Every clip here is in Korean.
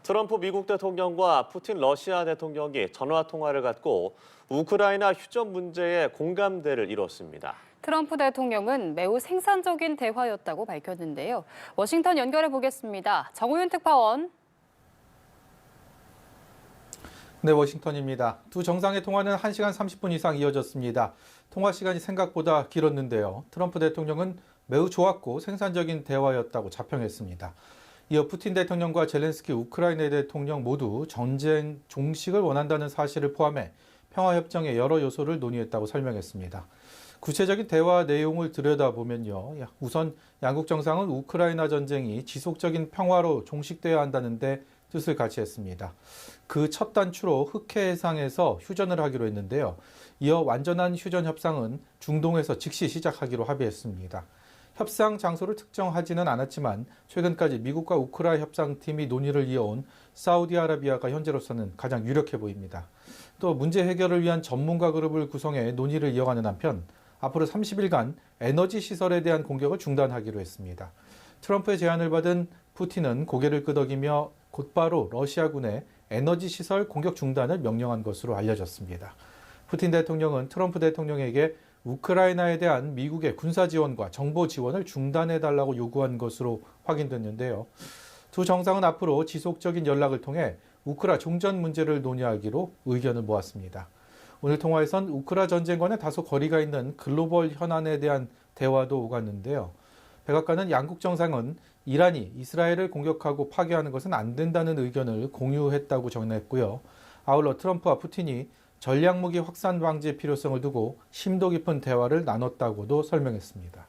트럼프 미국 대통령과 푸틴 러시아 대통령이 전화 통화를 갖고 우크라이나 휴전 문제에 공감대를 이뤘습니다. 트럼프 대통령은 매우 생산적인 대화였다고 밝혔는데요. 워싱턴 연결해 보겠습니다. 정우윤 특파원. 네, 워싱턴입니다. 두 정상의 통화는 1시간 30분 이상 이어졌습니다. 통화 시간이 생각보다 길었는데요. 트럼프 대통령은 매우 좋았고 생산적인 대화였다고 자평했습니다. 이어 푸틴 대통령과 젤렌스키 우크라이나 대통령 모두 전쟁 종식을 원한다는 사실을 포함해 평화협정의 여러 요소를 논의했다고 설명했습니다. 구체적인 대화 내용을 들여다보면요. 우선 양국 정상은 우크라이나 전쟁이 지속적인 평화로 종식되어야 한다는데 뜻을 같이 했습니다. 그 첫 단추로 흑해 해상에서 휴전을 하기로 했는데요. 이어 완전한 휴전 협상은 중동에서 즉시 시작하기로 합의했습니다. 협상 장소를 특정하지는 않았지만 최근까지 미국과 우크라이나 협상팀이 논의를 이어온 사우디아라비아가 현재로서는 가장 유력해 보입니다. 또 문제 해결을 위한 전문가 그룹을 구성해 논의를 이어가는 한편 앞으로 30일간 에너지 시설에 대한 공격을 중단하기로 했습니다. 트럼프의 제안을 받은 푸틴은 고개를 끄덕이며 곧바로 러시아군의 에너지 시설 공격 중단을 명령한 것으로 알려졌습니다. 푸틴 대통령은 트럼프 대통령에게 우크라이나에 대한 미국의 군사 지원과 정보 지원을 중단해달라고 요구한 것으로 확인됐는데요. 두 정상은 앞으로 지속적인 연락을 통해 우크라 종전 문제를 논의하기로 의견을 모았습니다. 오늘 통화에선 우크라 전쟁과는 다소 거리가 있는 글로벌 현안에 대한 대화도 오갔는데요. 백악관은 양국 정상은 이란이 이스라엘을 공격하고 파괴하는 것은 안 된다는 의견을 공유했다고 전했고요. 아울러 트럼프와 푸틴이 전략무기 확산 방지의 필요성을 두고 심도 깊은 대화를 나눴다고도 설명했습니다.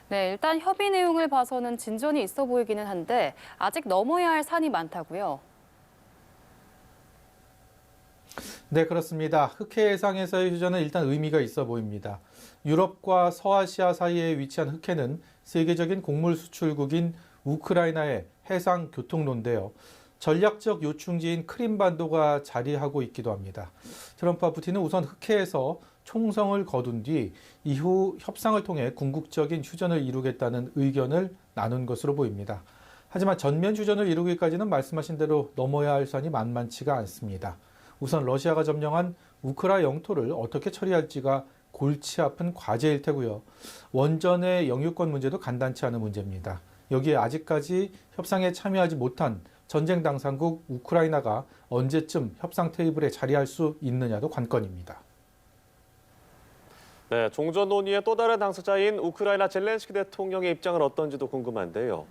네, 일단 협의 내용을 봐서는 진전이 있어 보이기는 한데 아직 넘어야 할 산이 많다고요. 네, 그렇습니다. 흑해 해상에서의 휴전은 일단 의미가 있어 보입니다. 유럽과 서아시아 사이에 위치한 흑해는 세계적인 곡물 수출국인 우크라이나의 해상 교통로인데요. 전략적 요충지인 크림반도가 자리하고 있기도 합니다. 트럼프와 푸틴은 우선 흑해에서 총성을 거둔 뒤 이후 협상을 통해 궁극적인 휴전을 이루겠다는 의견을 나눈 것으로 보입니다. 하지만 전면 휴전을 이루기까지는 말씀하신 대로 넘어야 할 산이 만만치가 않습니다. 우선 러시아가 점령한 우크라이나 영토를 어떻게 처리할지가 골치 아픈 과제일 테고요. 원전의 영유권 문제도 간단치 않은 문제입니다. 여기에 아직까지 협상에 참여하지 못한 전쟁 당사국 우크라이나가 언제쯤 협상 테이블에 자리할 수 있느냐도 관건입니다. 네, 종전 논의의 또 다른 당사자인 우크라이나 젤렌스키 대통령의 입장은 어떤지도 궁금한데요.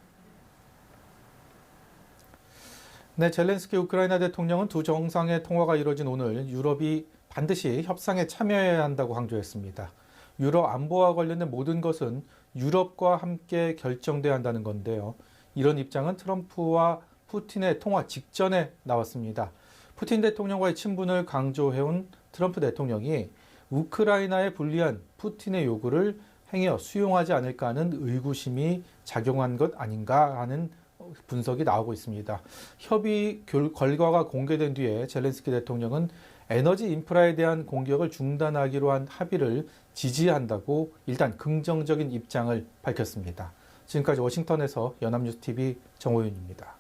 네, 젤렌스키 우크라이나 대통령은 두 정상의 통화가 이뤄진 오늘 유럽이 반드시 협상에 참여해야 한다고 강조했습니다. 유럽 안보와 관련된 모든 것은 유럽과 함께 결정돼야 한다는 건데요. 이런 입장은 트럼프와 푸틴의 통화 직전에 나왔습니다. 푸틴 대통령과의 친분을 강조해온 트럼프 대통령이 우크라이나에 불리한 푸틴의 요구를 행여 수용하지 않을까 하는 의구심이 작용한 것 아닌가 하는 분석이 나오고 있습니다. 협의 결과가 공개된 뒤에 젤렌스키 대통령은 에너지 인프라에 대한 공격을 중단하기로 한 합의를 지지한다고 일단 긍정적인 입장을 밝혔습니다. 지금까지 워싱턴에서 연합뉴스TV 정호윤입니다.